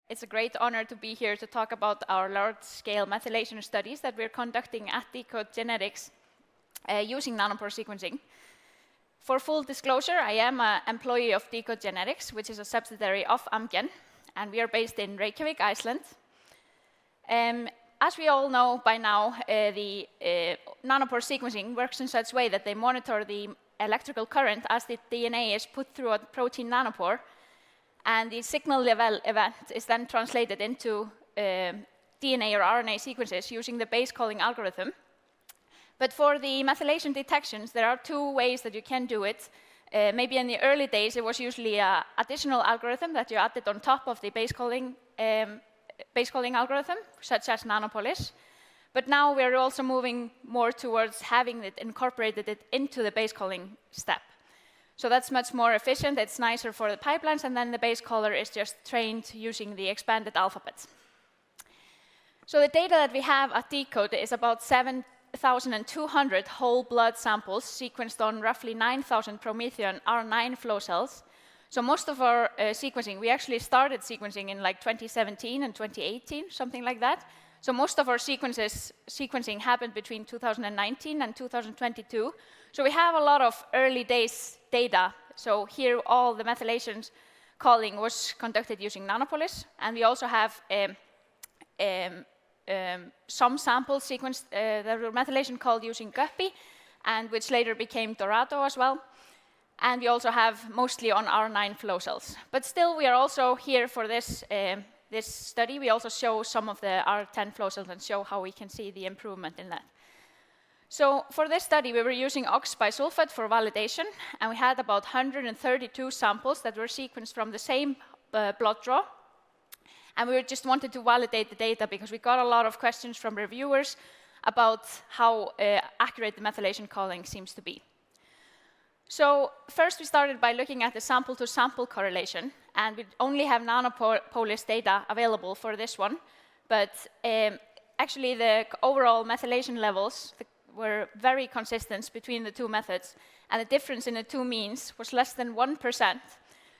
It's a great honor to be here to talk about our large-scale methylation studies that we're conducting at deCODE Genetics using nanopore sequencing. For full disclosure, I am an employee of deCODE Genetics, which is a subsidiary of Amgen, and we are based in Reykjavik, Iceland. As we all know by now, the nanopore sequencing works in such a way that they monitor the electrical current as the DNA is put through a protein nanopore, and the signal level event is then translated into DNA or RNA sequences using the base calling algorithm. But for the methylation detections, there are two ways that you can do it. Maybe in the early days, it was usually an additional algorithm that you added on top of the base calling algorithm, such as nanopolis. But now we're also moving more towards having it incorporated into the base calling step. So that's much more efficient, it's nicer for the pipelines, and then the base caller is just trained using the expanded alphabet. So the data that we have at deCODE is about 7,200 whole blood samples sequenced on roughly 9,000 Promethean R9 flow cells. So most of our sequencing, we actually started sequencing in like 2017 and 2018, something like that. So most of our sequencing happened between 2019 and 2022. So we have a lot of early days data. So here all the methylation calling was conducted using nanopolis, and we also have some samples sequenced that were methylation called using Guppy, and which later became Dorado as well. And we also have mostly on R9 flow cells. But still, we are also here for this study. We also show some of the R10 flow cells and show how we can see the improvement in that. So for this study, we were using ox bisulfite for validation, and we had about 132 samples that were sequenced from the same blood draw. And we just wanted to validate the data because we got a lot of questions from reviewers about how accurate the methylation calling seems to be. So first we started by looking at the sample-to-sample correlation, and we only have nanopolis data available for this one, but actually the overall methylation levels were very consistent between the two methods, and the difference in the two means was less than 1%,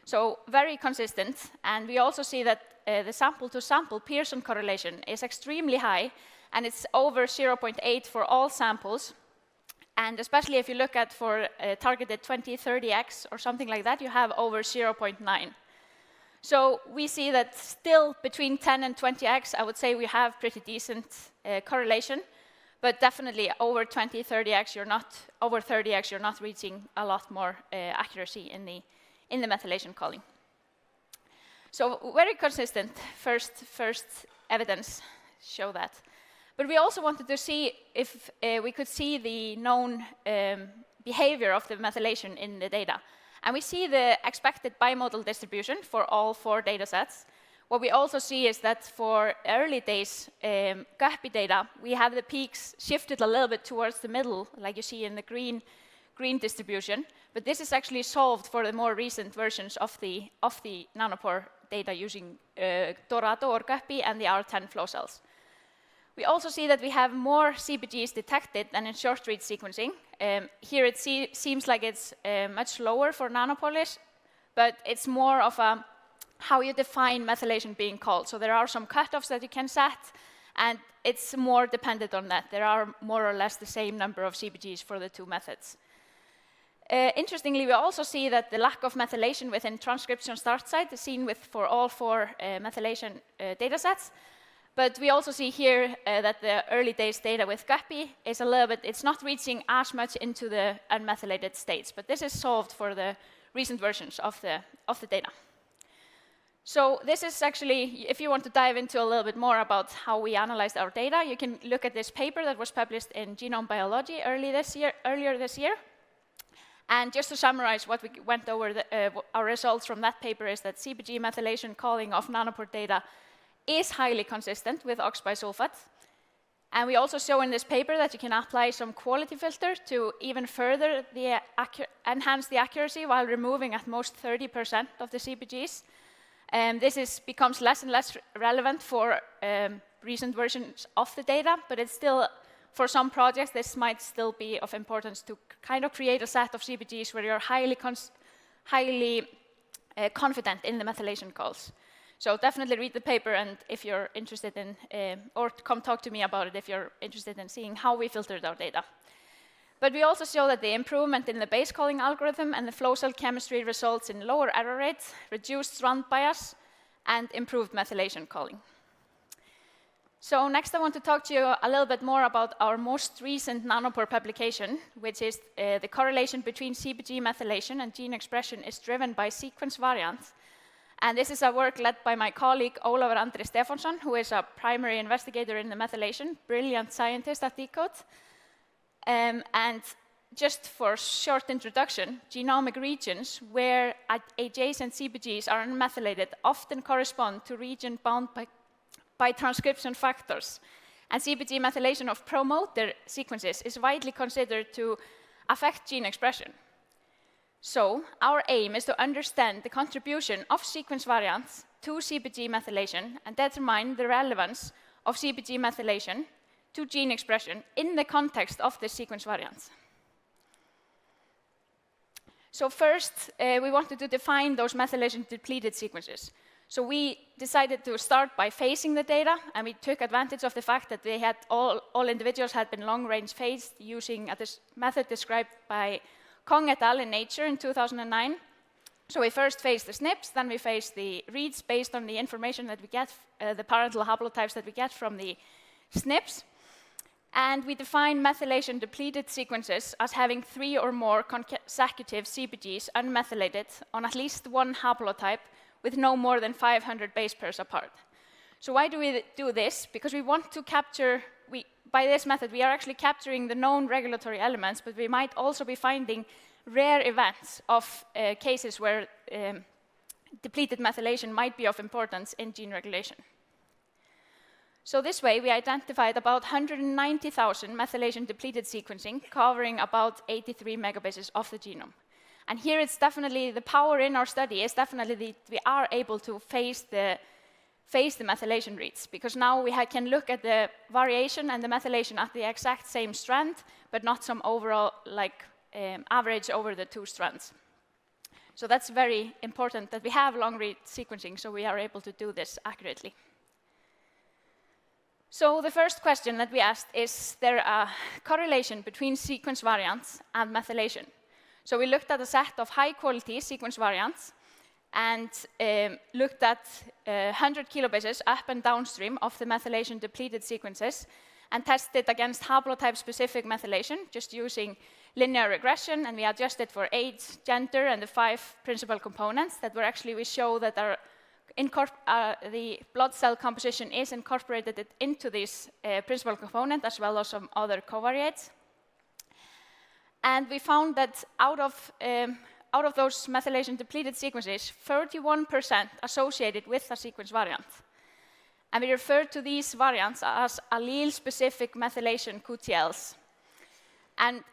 so very consistent. And we also see that the sample-to-sample Pearson correlation is extremely high, and it's over 0.8 for all samples. And especially if you look at for targeted 20-30x or something like that, you have over 0.9. So we see that still between 10 and 20x, I would say we have pretty decent correlation, but definitely over 20-30x, over 30x, you're not reaching a lot more accuracy in the methylation calling. So very consistent first evidence show that. But we also wanted to see if we could see the known behavior of the methylation in the data. And we see the expected bimodal distribution for all 4 data sets. What we also see is that for early days Guppy data, we have the peaks shifted a little bit towards the middle, like you see in the green distribution. But this is actually solved for the more recent versions of the nanopore data using Dorado or Guppy and the R10 flow cells. We also see that we have more CpGs detected than in short-read sequencing. Here it seems like it's much lower for nanopolis, but it's more of how you define methylation being called. So there are some cutoffs that you can set, and it's more dependent on that. There are more or less the same number of CpGs for the two methods. Interestingly, we also see that the lack of methylation within transcription start site is seen for all 4 methylation datasets. But we also see here that the early days data with Guppy is a little bit, it's not reaching as much into the unmethylated states, but this is solved for the recent versions of the data. So this is actually, if you want to dive into a little bit more about how we analyzed our data, you can look at this paper that was published in Genome Biology earlier this year. And just to summarize what we went over, our results from that paper is that CpG methylation calling of nanopore data is highly consistent with ox bisulfite. And we also show in this paper that you can apply some quality filter to even further enhance the accuracy while removing at most 30% of the CpGs. This becomes less and less relevant for recent versions of the data, but it's still, for some projects, this might still be of importance to kind of create a set of CpGs where you're highly confident in the methylation calls. So definitely read the paper, and if you're interested in, or come talk to me about it if you're interested in seeing how we filtered our data. But we also show that the improvement in the base calling algorithm and the flow cell chemistry results in lower error rates, reduced strand bias, and improved methylation calling. So next I want to talk to you a little bit more about our most recent nanopore publication, which is the correlation between CpG methylation and gene expression is driven by sequence variants. And this is a work led by my colleague Ólafur Andri Stefánsson, who is a primary investigator in the methylation, brilliant scientist at Decode. And just for short introduction, genomic regions where adjacent CpGs are unmethylated often correspond to region bound by transcription factors. And CpG methylation of promoter sequences is widely considered to affect gene expression. So our aim is to understand the contribution of sequence variants to CpG methylation and determine the relevance of CpG methylation to gene expression in the context of the sequence variants. So first, we wanted to define those methylation-depleted sequences. So we decided to start by phasing the data, and we took advantage of the fact that they had all individuals had been long-range phased using a method described by Kong et al. In Nature in 2009. So we first phased the SNPs, then we phased the reads based on the information that we get, the parental haplotypes that we get from the SNPs. And we define methylation-depleted sequences as having 3 or more consecutive CpGs unmethylated on at least one haplotype with no more than 500 base pairs apart. So why do we do this? Because we want to capture, by this method, we are actually capturing the known regulatory elements, but we might also be finding rare events of cases where depleted methylation might be of importance in gene regulation. So this way, we identified about 190,000 methylation-depleted sequencing, covering about 83 megabases of the genome. And here it's definitely, the power in our study is definitely we are able to phase the methylation reads, because now we can look at the variation and the methylation at the exact same strand, but not some overall average over the 2 strands. So that's very important that we have long-read sequencing, so we are able to do this accurately. So the first question that we asked, is there a correlation between sequence variants and methylation? So we looked at a set of high-quality sequence variants and looked at 100 kilobases up and downstream of the methylation-depleted sequences and tested against haplotype-specific methylation, just using linear regression, and we adjusted for age, gender, and the 5 principal components that were actually, we show that the blood cell composition is incorporated into this principal component, as well as some other covariates. And we found that out of those methylation-depleted sequences, 31% associated with a sequence variant. And we refer to these variants as allele-specific methylation-QTLs. And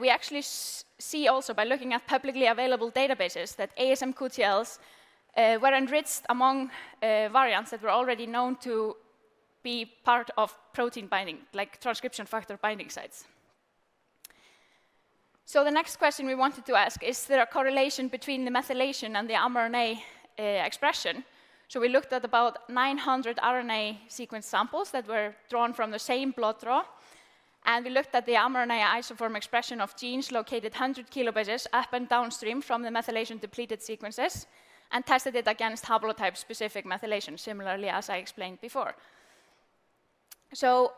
we actually see also, by looking at publicly available databases, that ASM-QTLs were enriched among variants that were already known to be part of protein binding, like transcription factor binding sites. So the next question we wanted to ask, is there a correlation between the methylation and the mRNA expression? So we looked at about 900 RNA sequence samples that were drawn from the same blood draw, and we looked at the mRNA isoform expression of genes located 100 kilobases up and downstream from the methylation-depleted sequences, and tested it against haplotype-specific methylation, similarly as I explained before. So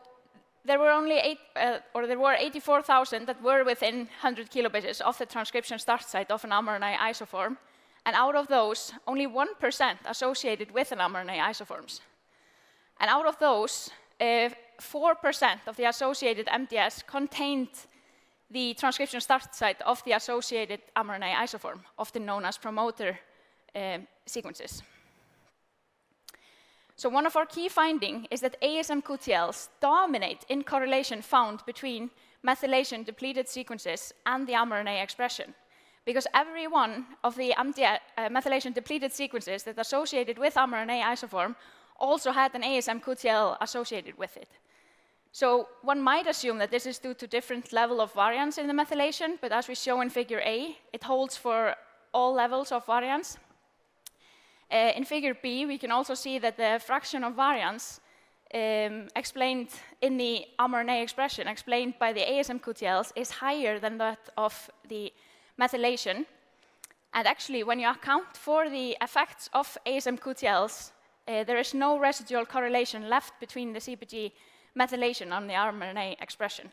there were only 84,000 that were within 100 kilobases of the transcription start site of an mRNA isoform, and out of those, only 1% associated with an mRNA isoforms. And out of those, 4% of the associated MDS contained the transcription start site of the associated mRNA isoform, often known as promoter sequences. So one of our key findings is that ASM-QTLs dominate in correlation found between methylation-depleted sequences and the mRNA expression, because every one of the methylation-depleted sequences that associated with mRNA isoform also had an ASM-QTL associated with it. So one might assume that this is due to different level of variance in the methylation, but as we show in figure A, it holds for all levels of variance. In figure B, we can also see that the fraction of variance explained in the mRNA expression, explained by the ASM-QTLs, is higher than that of the methylation. And actually, when you account for the effects of ASM-QTLs, there is no residual correlation left between the CpG methylation and the mRNA expression.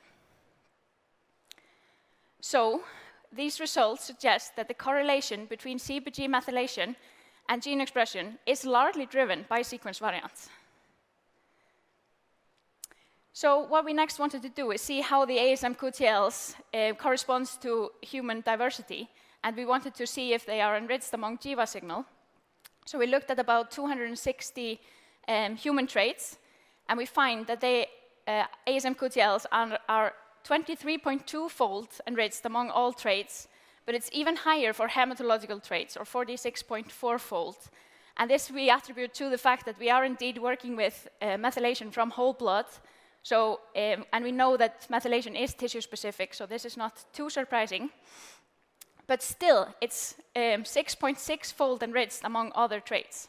So, these results suggest that the correlation between CpG methylation and gene expression is largely driven by sequence variants. So what we next wanted to do is see how the ASM-QTLs corresponds to human diversity, and we wanted to see if they are enriched among Jiva signal. So we looked at about 260 human traits, and we find that the ASM-QTLs are 23.2-fold enriched among all traits, but it's even higher for hematological traits, or 46.4-fold. And this we attribute to the fact that we are indeed working with methylation from whole blood. So, and we know that methylation is tissue-specific, so this is not too surprising. But still, it's 6.6-fold enriched among other traits.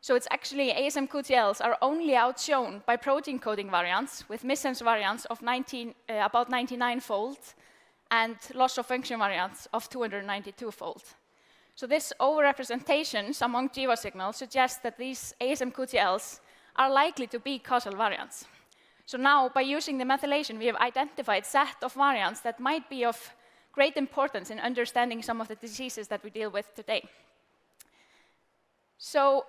So it's actually ASM-QTLs are only outshone by protein coding variants, with missense variants of about 99-fold, and loss of function variants of 292-fold. So this overrepresentations among Jiva signals suggests that these ASM-QTLs are likely to be causal variants. So now, by using the methylation, we have identified a set of variants that might be of great importance in understanding some of the diseases that we deal with today. So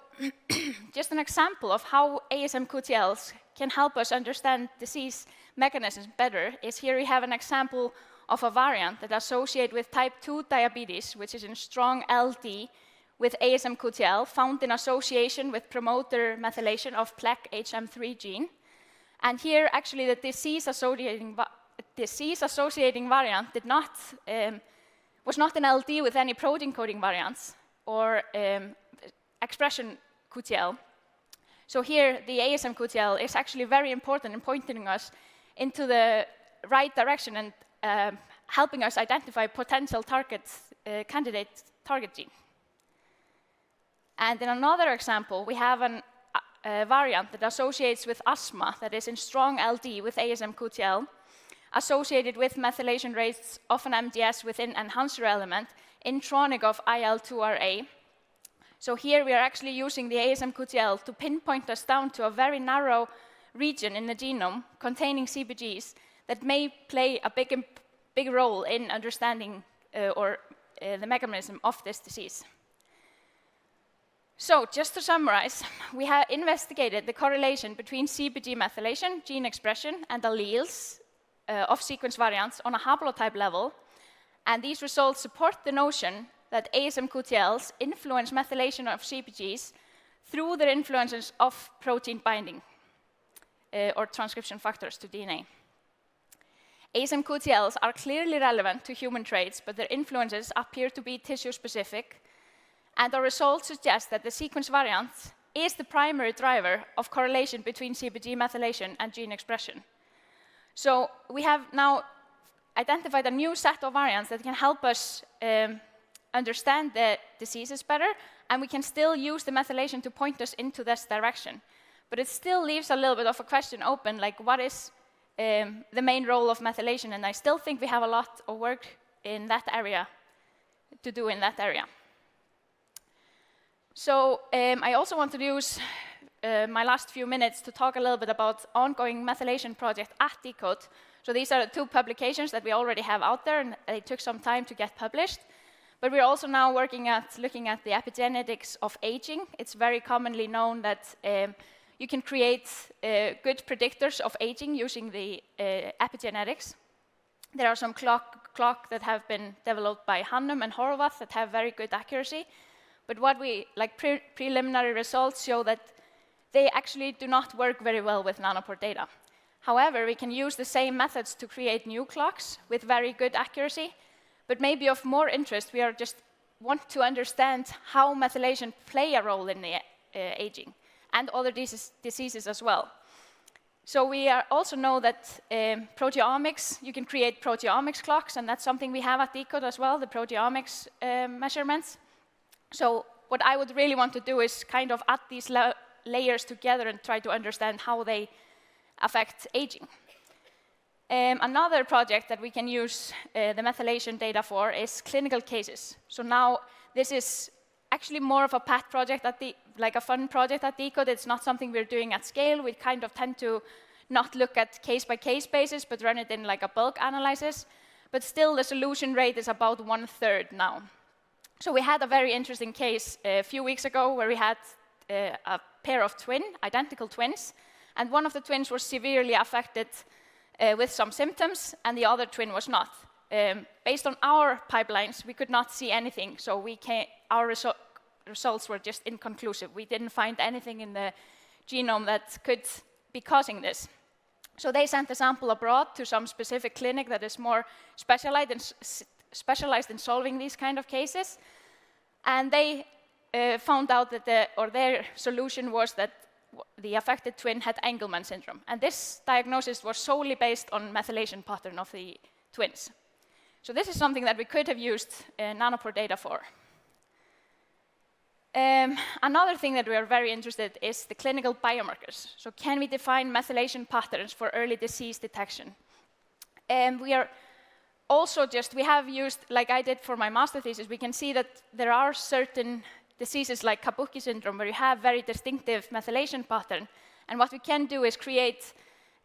just an example of how ASM-QTLs can help us understand disease mechanisms better is here we have an example of a variant that associates with type 2 diabetes, which is in strong LD with ASM-QTL, found in association with promoter methylation of PLEC-HM3 gene. And here, actually, the disease-associating variant was not an LD with any protein coding variants or expression QTL. So here, the ASM-QTL is actually very important in pointing us into the right direction and helping us identify potential candidate target gene. And in another example, we have a variant that associates with asthma that is in strong LD with ASM-QTL, associated with methylation rates of an MDS within enhancer element intronic of IL-2RA. So here we are actually using the ASM-QTL to pinpoint us down to a very narrow region in the genome containing CpGs that may play a big role in understanding the mechanism of this disease. So just to summarize, we have investigated the correlation between CpG methylation, gene expression, and alleles of sequence variants on a haplotype level, and these results support the notion that ASM-QTLs influence methylation of CpGs through their influences of protein binding or transcription factors to DNA. ASM-QTLs are clearly relevant to human traits, but their influences appear to be tissue-specific, and our results suggest that the sequence variant is the primary driver of correlation between CpG methylation and gene expression. So we have now identified a new set of variants that can help us understand the diseases better, and we can still use the methylation to point us into this direction. But it still leaves a little bit of a question open, like what is the main role of methylation? And I still think we have a lot of work in that area to do in that area. So I also want to use my last few minutes to talk a little bit about ongoing methylation project at deCODE. So these are the two publications that we already have out there, and they took some time to get published. But we're also now looking at the epigenetics of aging. It's very commonly known that you can create good predictors of aging using the epigenetics. There are some clock that have been developed by Hannum and Horvath that have very good accuracy. But what we, preliminary results show that they actually do not work very well with nanopore data. However, we can use the same methods to create new clocks with very good accuracy. But maybe of more interest, we just want to understand how methylation play a role in the aging and other diseases as well. So we also know that proteomics, you can create proteomics clocks, and that's something we have at deCODE as well, the proteomics measurements. So what I would really want to do is kind of add these layers together and try to understand how they affect aging. Another project that we can use the methylation data for is clinical cases. So now this is actually more of a pet project, like a fun project at Decode. It's not something we're doing at scale. We kind of tend to not look at case-by-case basis, but run it in like a bulk analysis. But still, the solution rate is about 1/3 now. So we had a very interesting case a few weeks ago where we had a pair of identical twins, and one of the twins was severely affected with some symptoms, and the other twin was not. Based on our pipelines, we could not see anything, so our results were just inconclusive. We didn't find anything in the genome that could be causing this. So they sent the sample abroad to some specific clinic that is more specialized in solving these kind of cases, and they found out that their solution was that the affected twin had Engelmann syndrome, and this diagnosis was solely based on methylation pattern of the twins. So this is something that we could have used nanopore data for. Another thing that we are very interested in is the clinical biomarkers. So can we define methylation patterns for early disease detection? We have used, like I did for my master thesis, we can see that there are certain diseases like Kabuki syndrome where you have very distinctive methylation pattern. And what we can do is create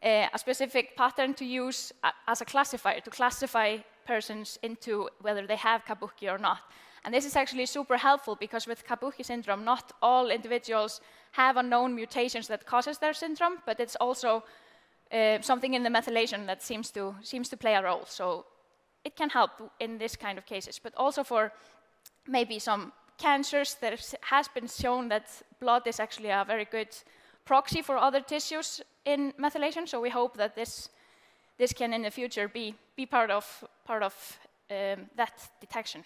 a specific pattern to use as a classifier, to classify persons into whether they have Kabuki or not. And this is actually super helpful because with Kabuki syndrome, not all individuals have a known mutations that causes their syndrome, but it's also something in the methylation that seems to play a role. So it can help in this kind of cases, but also for maybe some cancers, there has been shown that blood is actually a very good proxy for other tissues in methylation. So we hope that this can in the future be part of that detection.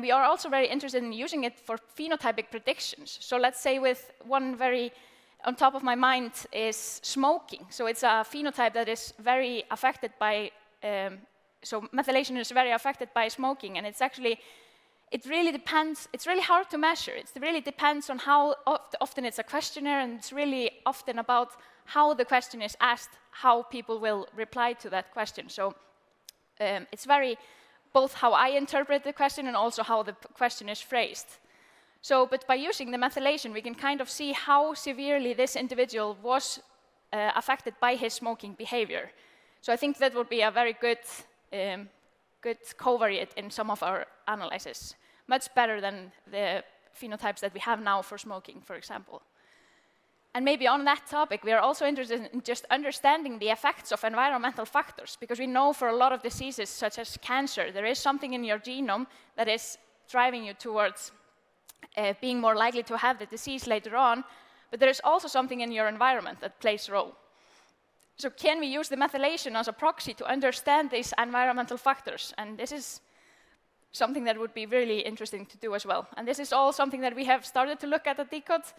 We are also very interested in using it for phenotypic predictions. So let's say with one very on top of my mind is smoking. So it's a phenotype that is very affected by, so methylation is very affected by smoking, and it really depends, it's really hard to measure. It really depends on how often it's a questionnaire, and it's really often about how the question is asked, how people will reply to that question. So it's very both how I interpret the question and also how the question is phrased. So, but by using the methylation, we can kind of see how severely this individual was affected by his smoking behavior. So I think that would be a very good covariate in some of our analyses, much better than the phenotypes that we have now for smoking, for example. And maybe on that topic, we are also interested in just understanding the effects of environmental factors, because we know for a lot of diseases, such as cancer, there is something in your genome that is driving you towards being more likely to have the disease later on, but there is also something in your environment that plays a role. So can we use the methylation as a proxy to understand these environmental factors? And this is something that would be really interesting to do as well. And this is all something that we have started to look at Decode.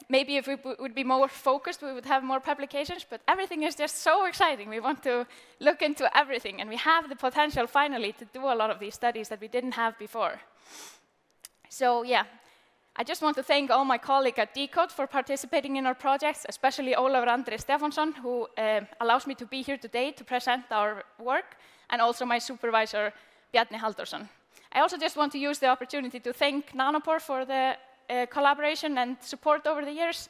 Maybe if we would be more focused, we would have more publications, but everything is just so exciting. We want to look into everything, and we have the potential finally to do a lot of these studies that we didn't have before. So yeah, I just want to thank all my colleagues at Decode for participating in our projects, especially Ólafur Andri Stefánsson, who allows me to be here today to present our work, and also my supervisor, Bjarni Halldórsson. I also just want to use the opportunity to thank Nanopore for the collaboration and support over the years.